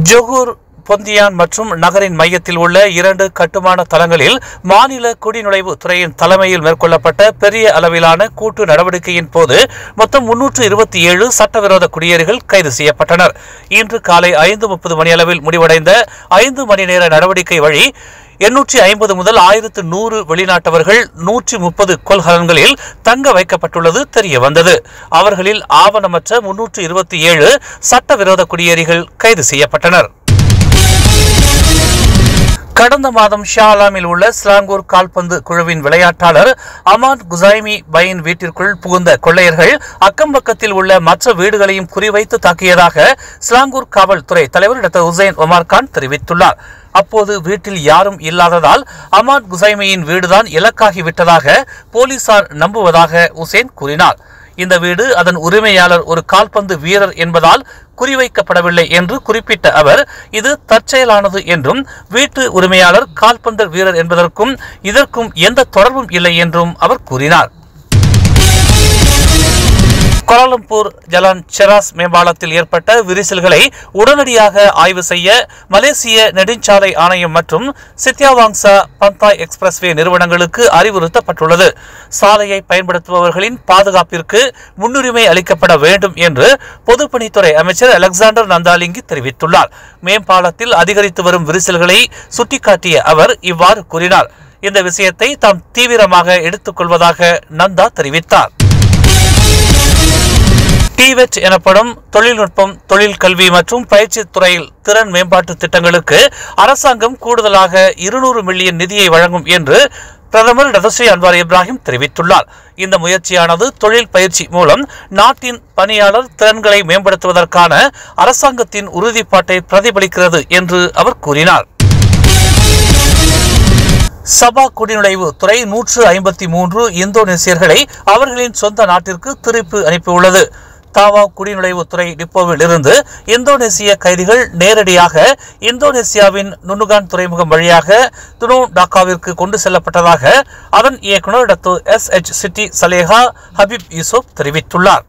Johor Pontian மற்றும் நகரின் மையத்தில் உள்ள 2 கட்டுமான தளங்களில் மாநில குடிநுழைவு துறையின் தலைமையில் மேற்கொள்ளப்பட்ட பெரிய அளவிலான கூட்டு நடவடிக்கையின் போது மொத்தம் 327 சட்டவிரோத குடியேறிகள் கைது செய்யப்பட்டனர். இன்று காலை 5:30 மணியளவில் முடிவடைந்த 5 மணி நேர நடவடிக்கை வழி 850 முதல் 1100 வெளிநாட்டவர்கள் 130 கொள்கலன்களில் தங்க வைக்கப்பட்டுள்ளது தெரிய வந்தது. அவர்களில் ஆவணமற்ற 327 சட்டவிரோத குடியேறிகள் கைது செய்யப்பட்டனர். கடந்த மாதம் ஷா அலாமில் உள்ள ஸ்லாங்கூர் கால்பந்து குழுவின் விளையாட்டாளர் அமான் குசைமி பையின் வீட்டிற்குள் புகுந்த கொள்ளையர்கள் அக்கம்பக்கத்தில் உள்ள மற்ற வீடுகளையும் குறிவைத்து தாக்கியதாக ஸ்லாங்கூர் காவல்துறை தலைவர் டாக்டர் ஹுசைன் ஒமார் கான் தெரிவித்துள்ளார். அப்போது வீட்டில் யாரும் இல்லாததால் அமான் குசைமியின் வீடுதான் இலக்காகிவிட்டதாக போலீசார் நம்புவதாக ஹுசைன் கூறினார். இந்த வீடு அதன் உரிமையாளர் ஒரு கால்பந்து வீரர் என்பதால் குறிவைக்கப்படவில்லை என்று குறிப்பிட்ட அவர், இது தற்செயலானது என்றும் வீட்டு உரிமையாளர் கால்பந்து வீரர் என்பதற்கும் இதற்கும் எந்த தொடர்பும் இல்லை என்றும் அவர் கூறினார். கோலாலம்பூர் ஜலான் செராஸ் மேம்பாலத்தில் ஏற்பட்ட விரிசல்களை உடனடியாக ஆய்வு செய்ய மலேசிய நெடுஞ்சாலை ஆணையம் மற்றும் சித்யாவாங்சா பந்தாய் எக்ஸ்பிரஸ்வே நிறுவனங்களுக்கு அறிவுறுத்தப்பட்டுள்ளது. சாலையை பயன்படுத்துபவர்களின் பாதுகாப்பிற்கு முன்னுரிமை அளிக்கப்பட வேண்டும் என்று பொதுப்பணித்துறை அமைச்சர் அலெக்சாண்டர் நந்தாலிங்கி தெரிவித்துள்ளார். மேம்பாலத்தில் அதிகரித்து வரும் விரிசல்களை சுட்டிக்காட்டிய அவர் இவ்வாறு கூறினார். இந்த விஷயத்தை தாம் தீவிரமாக எடுத்துக் கொள்வதாக நந்தா தெரிவித்தார். டிவெட் எனப்படும் தொழில்நுட்பம், தொழில் கல்வி மற்றும் பயிற்சி துறையில் திறன் மேம்பாட்டு திட்டங்களுக்கு அரசாங்கம் கூடுதலாக 200 மில்லியன் நிதியை வழங்கும் என்று பிரதமர் டதஸ்ரீ அன்வார் இப்ராஹிம் தெரிவித்துள்ளார். இந்த முயற்சியானது தொழில் பயிற்சி மூலம் நாட்டின் பணியாளர் திறன்களை மேம்படுத்துவதற்கான அரசாங்கத்தின் உறுதிப்பாட்டை பிரதிபலிக்கிறது என்று அவர் கூறினார். சபா குடிநுழைவு துறை 153 இந்தோனேசியர்களை அவர்களின் சொந்த நாட்டிற்கு திருப்பி அனுப்பியுள்ளது. தாவா குடிநுழைவு துறை டிப்போவில் இருந்து இந்தோனேசிய கைதிகள் நேரடியாக இந்தோனேசியாவின் நுனுகான் துறைமுகம் வழியாக துனோ டாக்காவிற்கு கொண்டு செல்லப்பட்டதாக அதன் இயக்குநர் டாக்டர் SH சிட்டி சலேஹா ஹபீப் யூசுப் தெரிவித்துள்ளார்.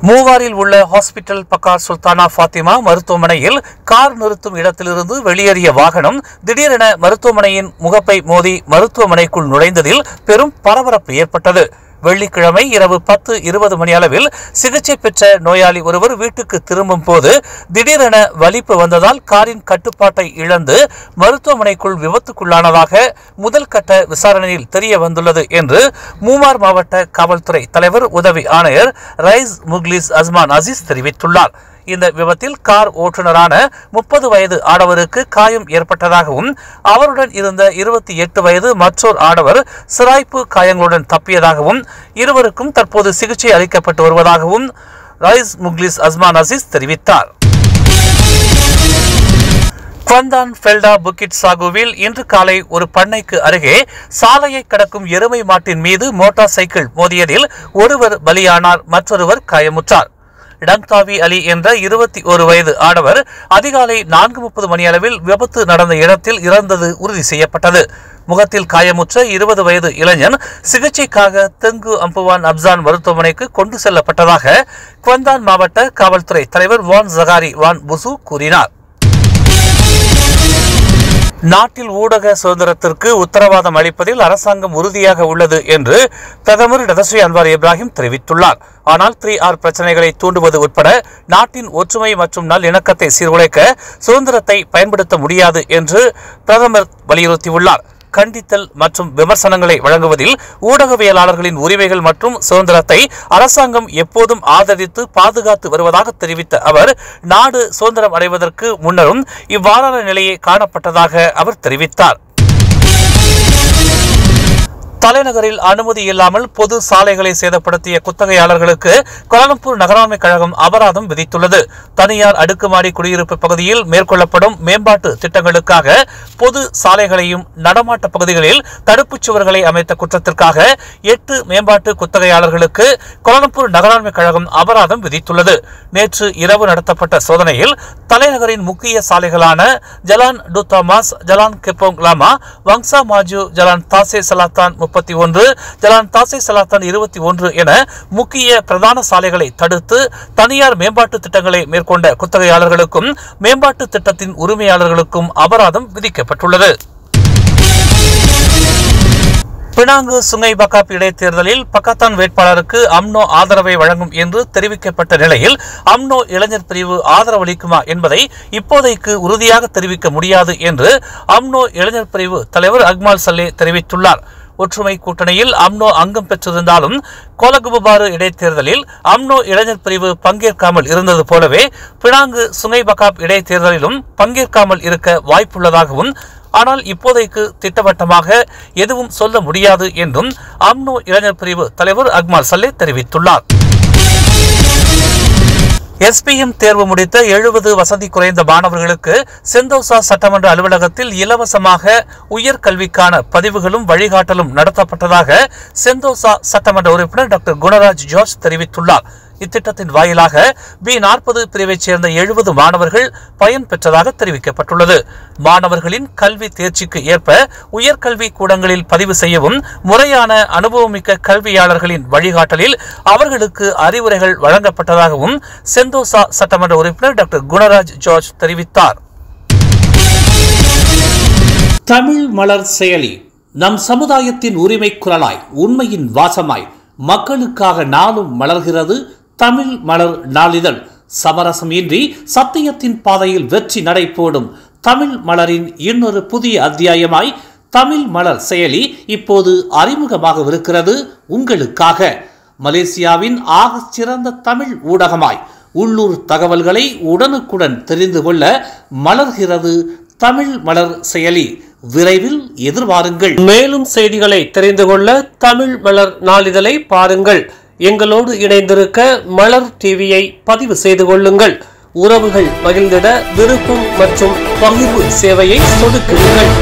மூவாரில் உள்ள ஹாஸ்பிட்டல் பக்கார் சுல்தானா ஃபாத்திமா மருத்துவமனையில் கார் நிறுத்தும் இடத்திலிருந்து வெளியேறிய வாகனம் திடீரென மருத்துவமனையின் முகப்பை மோதி மருத்துவமனைக்குள் நுழைந்ததில் பெரும் பரபரப்பு ஏற்பட்டது. வெள்ளிக்கிழமை இரவு 10:20 மணி அளவில் சிகிச்சை பெற்ற நோயாளி ஒருவர் வீட்டுக்கு திரும்பும் போது திடீரென வலிப்பு வந்ததால் காரின் கட்டுப்பாட்டை இழந்து மருத்துவமனைக்குள் விபத்துக்குள்ளானதாக முதல் கட்ட விசாரணையில் தெரிய வந்துள்ளது என்று மூமார் மாவட்ட காவல்துறை தலைவர் உதவி ஆணையர் ரைஸ் முக்லிஸ் அஸ்மான் அசீஸ் தெரிவித்துள்ளார். இந்த விபத்தில் கார் ஓட்டுநரான 30 வயது ஆடவருக்கு காயம் ஏற்பட்டதாகவும் அவருடன் இருந்த 28 வயது மற்றொரு ஆடவர் சிராய்ப்பு காயங்களுடன் தப்பியதாகவும் இருவருக்கும் தற்போது சிகிச்சை அளிக்கப்பட்டு வருவதாகவும் ரைஸ் முக்லிஸ் அஸ்மான் அசீஸ் தெரிவித்தார். குவாந்தான் ஃபெல்டா புக்கிட் சாகுவில் இன்று காலை ஒரு பண்ணைக்கு அருகே சாலையை கடக்கும் எருமை மாட்டின் மீது மோட்டார் சைக்கிள் மோதியதில் ஒருவர் பலியானார், மற்றொருவர் காயமுற்றார். டங்தாவி அலி என்ற 21 வயது ஆடவர் அதிகாலை 4:30 மணி அளவில் விபத்து நடந்த இடத்தில் இறந்தது உறுதி செய்யப்பட்டது. முகத்தில் காயமுற்ற 20 வயது இளைஞன் சிகிச்சைக்காக தெங்கு அம்புவான் அப்சான் மருத்துவமனைக்கு கொண்டு செல்லப்பட்டதாக குவாந்தான் மாவட்ட காவல்துறை தலைவர் வான் ஜகாரி வான் புசு கூறினார். நாட்டில் ஊடக சுதந்திரத்திற்கு உத்தரவாதம் அளிப்பதில் அரசாங்கம் உறுதியாக உள்ளது என்று பிரதமர் டதஸ்ரீ அன்வார் இப்ராஹிம் தெரிவித்துள்ளார். ஆனால் 3R பிரச்சனைகளை தூண்டுவது உட்பட நாட்டின் ஒற்றுமை மற்றும் நல்லிணக்கத்தை சீர்குலைக்க சுதந்திரத்தை பயன்படுத்த முடியாது என்று பிரதமர் வலியுறுத்தியுள்ளார். கண்டித்தல் மற்றும் விமர்சனங்களை வழங்குவதில் ஊடகவியலாளர்களின் உரிமைகள் மற்றும் சுதந்திரத்தை அரசாங்கம் எப்போதும் ஆதரித்து பாதுகாத்து வருவதாக தெரிவித்த அவர், நாடு சுதந்திரம் அடைவதற்கு முன்னரும் இவ்வாறான நிலையே காணப்பட்டதாக அவர் தெரிவித்தார். தலைநகரில் அனுமதி இல்லாமல் பொது சாலைகளை சேதப்படுத்திய குத்தகையாளர்களுக்கு கோலாலம்பூர் நகராண்மை கழகம் அபராதம் விதித்துள்ளது. தனியார் அடுக்குமாடி குடியிருப்பு பகுதியில் மேற்கொள்ளப்படும் மேம்பாட்டு திட்டங்களுக்காக பொது சாலைகளையும் நடமாட்ட பகுதிகளில் தடுப்புச் சுவர்களை அமைத்த குற்றத்திற்காக 8 மேம்பாட்டு குத்தகையாளர்களுக்கு கோலாலம்பூர் நகராண்மை கழகம் அபராதம் விதித்துள்ளது. நேற்று இரவு நடத்தப்பட்ட சோதனையில் தலைநகரின் முக்கிய சாலைகளான ஜலான் டு தாமாஸ், Jalan Kepong Lama, Wangsa Maju, Jalan தாசே சலாத்தான் 31, ஜலான் தாசை சலாத்தான் 21 என முக்கிய பிரதான சாலைகளை தடுத்து தனியார் மேம்பாட்டு திட்டங்களை மேற்கொண்ட குத்தகையாளர்களுக்கும் மேம்பாட்டு திட்டத்தின் உரிமையாளர்களுக்கும் அபராதம் விதிக்கப்பட்டுள்ளது. பினாங்கு சுங்கை பக்காப் இடைத்தேர்தலில் பக்காத்தான் வேட்பாளருக்கு அம்னோ ஆதரவை வழங்கும் என்று தெரிவிக்கப்பட்ட நிலையில் அம்னோ இளைஞர் பிரிவு ஆதரவளிக்குமா என்பதை இப்போதைக்கு உறுதியாக தெரிவிக்க முடியாது என்று அம்னோ இளைஞர் பிரிவு தலைவர் அக்மால் சல்லே தெரிவித்துள்ளார். ஒற்றுமை கூட்டணியில் அம்னோ அங்கம் பெற்றிருந்தாலும் கோலகுபாறு இடைத்தேர்தலில் அம்னோ இளைஞர் பிரிவு பங்கேற்காமல் இருந்தது போலவே பினாங்கு சுங்கை பக்காப் இடைத்தேர்தலிலும் பங்கேற்காமல் இருக்க வாய்ப்புள்ளதாகவும், ஆனால் இப்போதைக்கு திட்டவட்டமாக எதுவும் சொல்ல முடியாது என்றும் அம்னோ இளைஞர் பிரிவு தலைவர் அக்மால் சல்லே தெரிவித்துள்ளார். SPM தேர்வு முடித்த 70 வசதி குறைந்த மாணவர்களுக்கு செந்தோசா சட்டமன்ற அலுவலகத்தில் இலவசமாக உயர்கல்விக்கான பதிவுகளும் வழிகாட்டலும் நடத்தப்பட்டதாக செந்தோசா சட்டமன்ற உறுப்பினர் டாக்டர் குணராஜ் ஜார்ஜ் தெரிவித்துள்ளார். இத்திட்டத்தின் வாயிலாக B40 பிரிவைச் சேர்ந்த 70 மாணவர்கள் பயன்பெற்றதாக தெரிவிக்கப்பட்டுள்ளது. மாணவர்களின் கல்வி தேர்ச்சிக்கு ஏற்ப உயர்கல்வி கூடங்களில் பதிவு செய்யவும் முறையான அனுபவமிக்க கல்வியாளர்களின் வழிகாட்டலில் அவர்களுக்கு அறிவுரைகள் வழங்கப்பட்டதாகவும் செந்தோசா சட்டமன்ற உறுப்பினர் டாக்டர் குணராஜ் ஜார்ஜ் தெரிவித்தார். தமிழ் மலர் செயலி நம் சமுதாயத்தின் உரிமை குரலாய் உண்மையின் வாசமாய் மக்களுக்காக நாளும் மலர்கிறது தமிழ் மலர் நாளிதழ். சமரசம் இன்றி சத்தியத்தின் பாதையில் வெற்றி நடை போடும் தமிழ் மலரின் இன்னொரு புதிய அத்தியாயமாய் தமிழ் மலர் செயலி இப்போது அறிமுகமாகவிருக்கிறது உங்களுக்காக. மலேசியாவின் ஆக சிறந்த தமிழ் ஊடகமாய் உள்ளூர் தகவல்களை உடனுக்குடன் தெரிந்து கொள்ள மலர்கிறது தமிழ் மலர் செயலி. விரைவில் எதிர்பாருங்கள். மேலும் செய்திகளை தெரிந்து கொள்ள தமிழ் மலர் நாளிதழை பாருங்கள். எங்களோடு இணைந்திருக்க மலர் டிவியை பதிவு செய்து கொள்ளுங்கள். உறவுகள் மகிழ்ந்திட விருப்பம் மற்றும் பகிர்வு சேவையை சொடுக்குங்கள்.